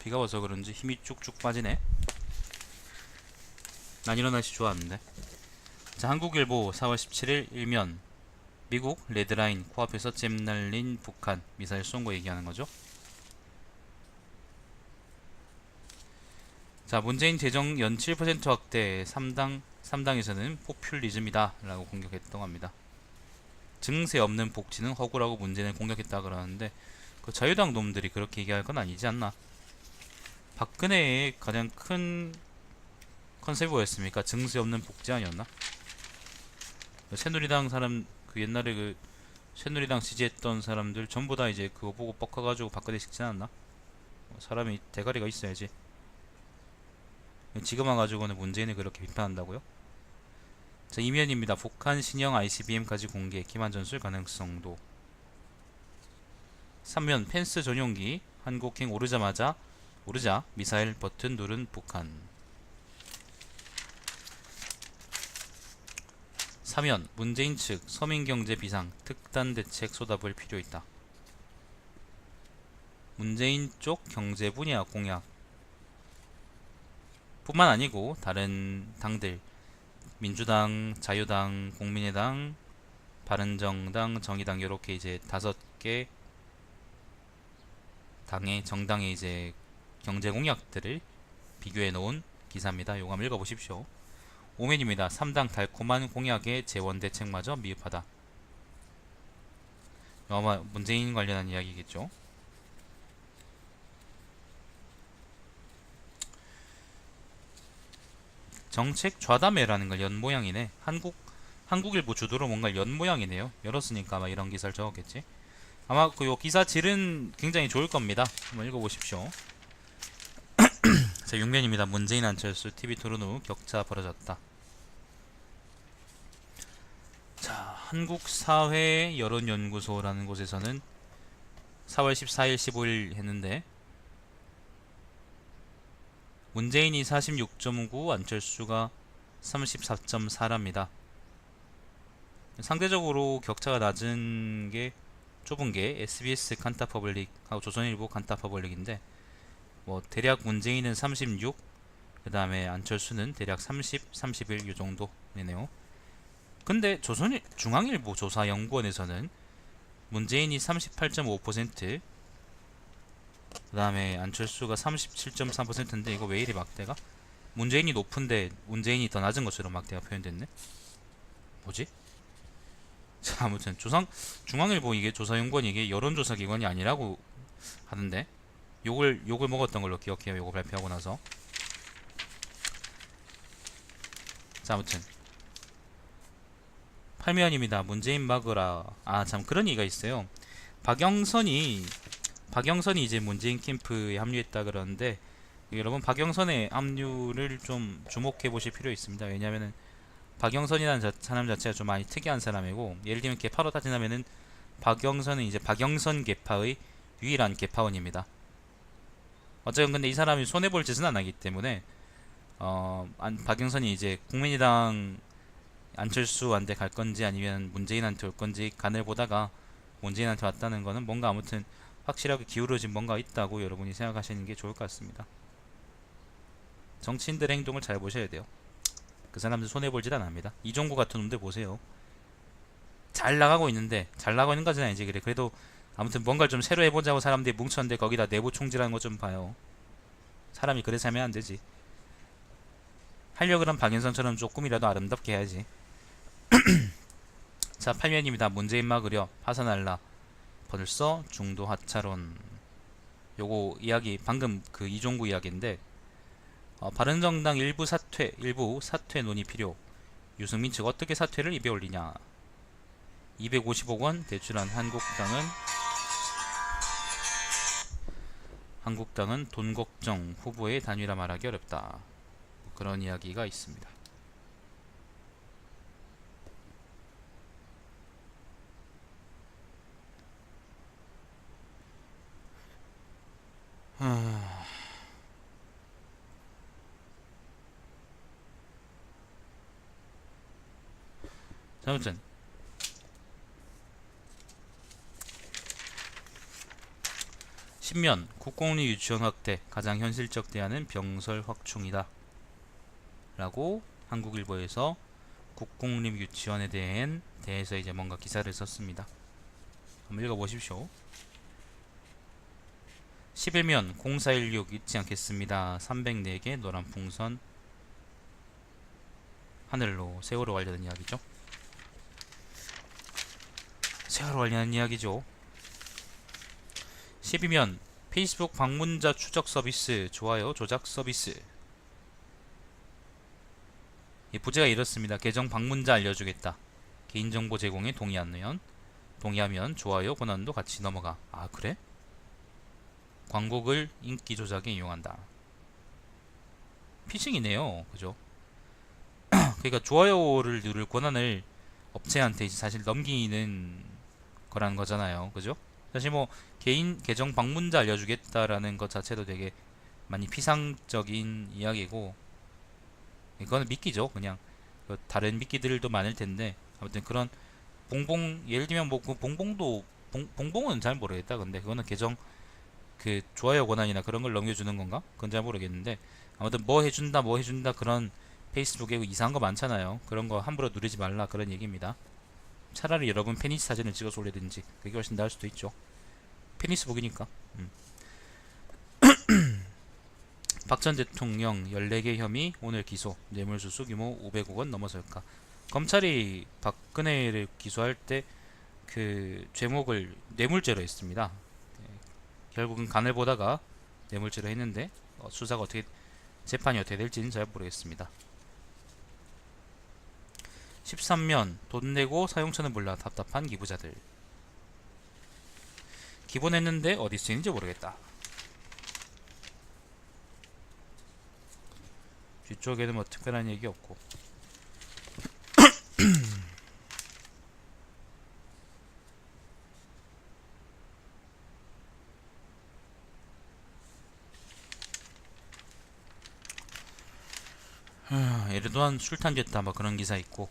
비가 와서 그런지 힘이 쭉쭉 빠지네. 난 이런 날씨 좋아하는데. 자, 한국일보 4월 17일 일면. 미국 레드라인 코앞에서 잼 날린 북한 미사일 쏜 거 얘기하는 거죠. 자, 문재인 재정 연 7% 확대 3당에서는 포퓰리즘이다 라고 공격했다고 합니다. 증세 없는 복지는 허구라고 문재인을 공격했다 그러는데, 그 자유당 놈들이 그렇게 얘기할 건 아니지 않나. 박근혜의 가장 큰 컨셉이 뭐였습니까? 증세 없는 복지 아니었나? 새누리당 사람, 그 옛날에 그 새누리당 지지했던 사람들 전부 다 이제 그거 보고 뻑가가지고 박근혜 시키지 않았나? 사람이 대가리가 있어야지. 지금 와가지고는 문재인을 그렇게 비판한다고요? 자, 이면입니다. 북한 신형 ICBM까지 공개, 기만 전술 가능성도. 3면 펜스 전용기 한국행 오르자 미사일 버튼 누른 북한. 4면 문재인 측 서민경제 비상 특단 대책 쏟아볼 필요 있다. 문재인 쪽 경제 분야 공약 뿐만 아니고 다른 당들, 민주당, 자유당, 국민의당, 바른정당, 정의당, 이렇게 이제 5개 당의 정당의 이제 경제 공약들을 비교해 놓은 기사입니다. 요거 한번 읽어보십시오. 오면입니다. 3당 달콤한 공약의 재원 대책마저 미흡하다. 아마 문재인 관련한 이야기겠죠. 정책 좌담회라는 걸 연 모양이네. 한국일보 주도로 뭔가 연 모양이네요. 열었으니까 아마 이런 기사를 적었겠지. 아마 그 요 기사 질은 굉장히 좋을 겁니다. 한번 읽어보십시오. 자, 6면입니다. 문재인 안철수 TV 토론 후 격차 벌어졌다. 자, 한국사회 여론연구소라는 곳에서는 4월 14일, 15일 했는데, 문재인이 46.9, 안철수가 34.4랍니다. 상대적으로 격차가 좁은 게 SBS 칸타퍼블릭하고 조선일보 칸타퍼블릭인데, 뭐 대략 문재인은 36, 그 다음에 안철수는 대략 30, 31 요 정도네요. 근데 중앙일보 조사연구원에서는 문재인이 38.5%, 그 다음에 안철수가 37.3%인데 이거 왜 이리 막대가? 문재인이 높은데 문재인이 더 낮은 것처럼 막대가 표현됐네? 뭐지? 자, 아무튼 중앙일보 이게 조사연구원 이게 여론조사 기관이 아니라고 하던데, 욕을 먹었던 걸로 기억해요. 요거 발표하고 나서. 자, 아무튼 8면입니다. 문재인 막으라. 아, 참 그런 얘기가 있어요. 박영선이 이제 문재인 캠프에 합류했다 그러는데, 여러분 박영선의 합류를 좀 주목해 보실 필요 있습니다. 왜냐면은 박영선이라는 사람 자체가 좀 많이 특이한 사람이고, 예를 들면 개파로 따지자면은 박영선은 이제 박영선 개파의 유일한 개파원입니다. 어쨌든 근데 이 사람이 손해볼 짓은 안 하기 때문에 박영선이 이제 국민의당 안철수한테 갈 건지 아니면 문재인한테 올 건지 간을 보다가 문재인한테 왔다는 거는 뭔가 아무튼 확실하게 기울어진 뭔가 있다고 여러분이 생각하시는 게 좋을 것 같습니다. 정치인들의 행동을 잘 보셔야 돼요. 그 사람들 손해볼 짓 안 합니다. 이종구 같은 놈들 보세요. 잘 나가고 있는 거는 아니지. 그래, 그래도 아무튼 뭔가를 좀 새로 해보자고 사람들이 뭉쳤는데 거기다 내부 총질하는 거 좀 봐요. 사람이 그래서 하면 안 되지. 하려고 그러면 박영선처럼 조금이라도 아름답게 해야지. 자, 8면입니다. 문재인 막으려 파산할라 벌써 중도 하차론. 요거 이야기 방금 그 이종구 이야기인데, 바른정당 일부 사퇴 논의 필요. 유승민 측 어떻게 사퇴를 입에 올리냐. 250억 원 대출한 한국당은 돈 걱정, 후보의 단일화 말하기 어렵다. 뭐 그런 이야기가 있습니다. 자, 아무튼 10면 국공립 유치원 확대 가장 현실적 대안은 병설 확충이다 라고 한국일보에서 국공립 유치원에 대해서 이제 뭔가 기사를 썼습니다. 한번 읽어보십시오. 11면 0416 잊지 않겠습니다. 304개 노란 풍선 하늘로 세월호 관련한 이야기죠. 세월호 관련한 이야기죠. 12면 페이스북 방문자 추적 서비스 좋아요 조작 서비스. 부제가 이렇습니다. 계정 방문자 알려주겠다. 개인정보 제공에 동의하면 좋아요 권한도 같이 넘어가. 아 그래? 광고글 인기 조작에 이용한다. 피싱이네요. 그죠? 그러니까 좋아요를 누를 권한을 업체한테 이제 사실 넘기는 거라는 거잖아요. 그죠? 사실 뭐 개인 계정 방문자 알려주겠다라는 것 자체도 되게 많이 피상적인 이야기고 이거는 미끼죠. 그냥 다른 미끼들도 많을 텐데 아무튼 그런 봉봉 예를 들면 뭐 그 봉봉도 봉봉은 잘 모르겠다. 근데 그거는 계정 그 좋아요 권한이나 그런 걸 넘겨주는 건가? 그건 잘 모르겠는데 아무튼 뭐 해준다 그런 페이스북에 이상한 거 많잖아요. 그런 거 함부로 누르지 말라 그런 얘기입니다. 차라리 여러분 페니스 사진을 찍어서 올리든지 그게 훨씬 나을 수도 있죠. 페니스북이니까. 박 전 대통령 14개 혐의 오늘 기소. 뇌물수수 규모 500억 원 넘어설까. 검찰이 박근혜를 기소할 때 그 죄목을 뇌물죄로 했습니다. 결국은 간을 보다가 뇌물죄로 했는데 수사가 어떻게 재판이 어떻게 될지는 잘 모르겠습니다. 13면 돈 내고 사용처는 몰라 답답한 기부자들. 기본했는데 어디 쓰이는지 모르겠다. 뒤쪽에는 뭐 특별한 얘기 없고. 에르도안 술탄 됐다 뭐 그런 기사 있고.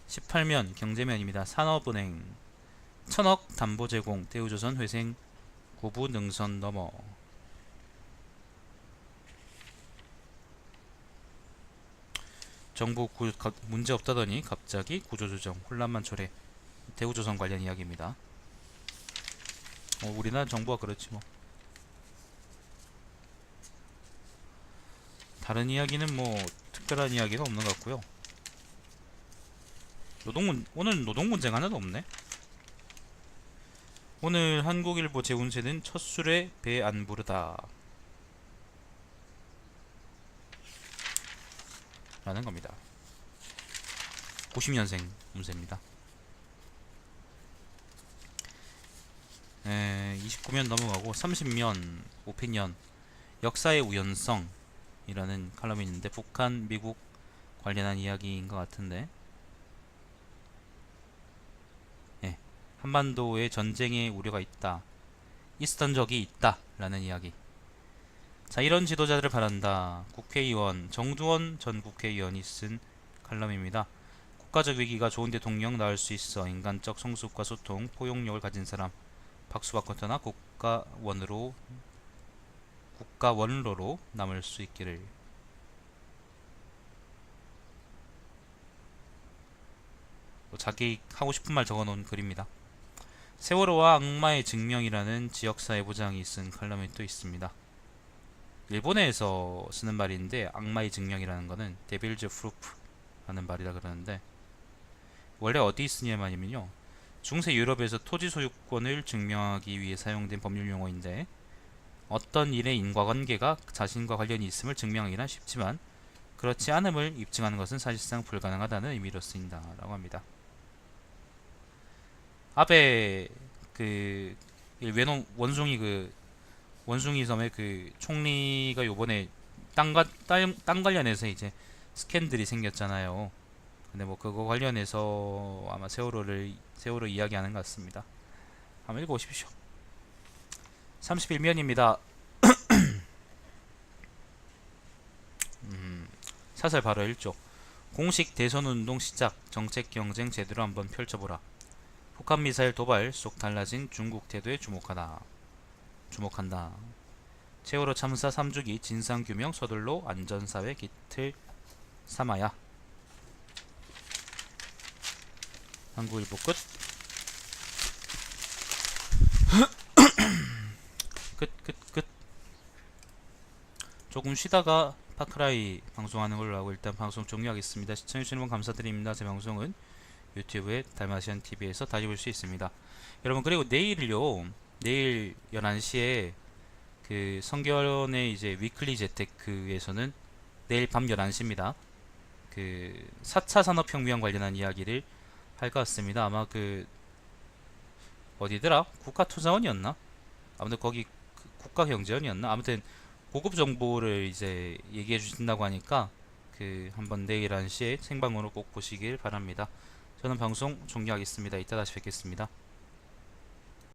18면 경제면입니다. 산업은행 1000억 담보 제공 대우조선 회생 구부 능선 넘어. 정부 문제 없다더니 갑자기 구조조정 혼란만 초래. 대우조선 관련 이야기입니다. 우리나라 정부가 그렇지 뭐. 다른 이야기는 뭐 특별한 이야기가 없는 것 같고요. 오늘 노동 문제가 하나도 없네. 오늘 한국일보 재운세는 첫 술에 배 안 부르다 라는 겁니다. 90년생 운세입니다. 29면 넘어가고 30면 오피니언 역사의 우연성 이라는 칼럼이 있는데 북한 미국 관련한 이야기인 것 같은데 한반도에 전쟁의 우려가 있었던 적이 있다 라는 이야기. 자, 이런 지도자들을 바란다. 국회의원 정두원 전 국회의원이 쓴 칼럼입니다. 국가적 위기가 좋은 대통령 나올 수 있어. 인간적 성숙과 소통, 포용력을 가진 사람. 박수받거나 국가원로로 남을 수 있기를. 자기 하고 싶은 말 적어놓은 글입니다. 세월호와 악마의 증명이라는 지역사회 부장이 쓴 칼럼이 또 있습니다. 일본에서 쓰는 말인데 악마의 증명이라는 거는 데빌즈 프루프라는 말이라 그러는데 원래 어디 쓰냐면요 중세 유럽에서 토지 소유권을 증명하기 위해 사용된 법률 용어인데 어떤 일의 인과관계가 자신과 관련이 있음을 증명하기는 쉽지만 그렇지 않음을 입증하는 것은 사실상 불가능하다는 의미로 쓰인다 라고 합니다. 아베 그 외놈 원숭이 섬의 그 총리가 요번에 땅 관련해서 이제 스캔들이 생겼잖아요. 근데 뭐 그거 관련해서 아마 세월호 이야기하는 것 같습니다. 한번 읽어보십시오. 31면입니다. 사설 바로 1조. 공식 대선운동 시작. 정책 경쟁 제대로 한번 펼쳐보라. 북한미사일 도발 속 달라진 중국 태도에 주목하다. 주목한다. 세월호 참사 3주기 진상규명 서둘러 안전사회 기틀 삼아야. 한국일보 끝. 끝. 조금 쉬다가 파크라이 방송하는 걸로 하고 일단 방송 종료하겠습니다. 시청해주시는 분 감사드립니다. 제 방송은 유튜브에 달마시안 TV에서 다시 볼 수 있습니다. 여러분, 그리고 내일요, 내일 11시에 그 성결원의 이제 위클리 재테크에서는 내일 밤 11시입니다. 그 4차 산업혁명 관련한 이야기를 할 것 같습니다. 아마 그 어디더라? 국가투자원이었나? 아무튼 거기 국가경제원이었나? 아무튼 고급 정보를 이제 얘기해 주신다고 하니까 그 한번 내일 1시에 생방으로 꼭 보시길 바랍니다. 저는 방송 종료하겠습니다. 이따 다시 뵙겠습니다.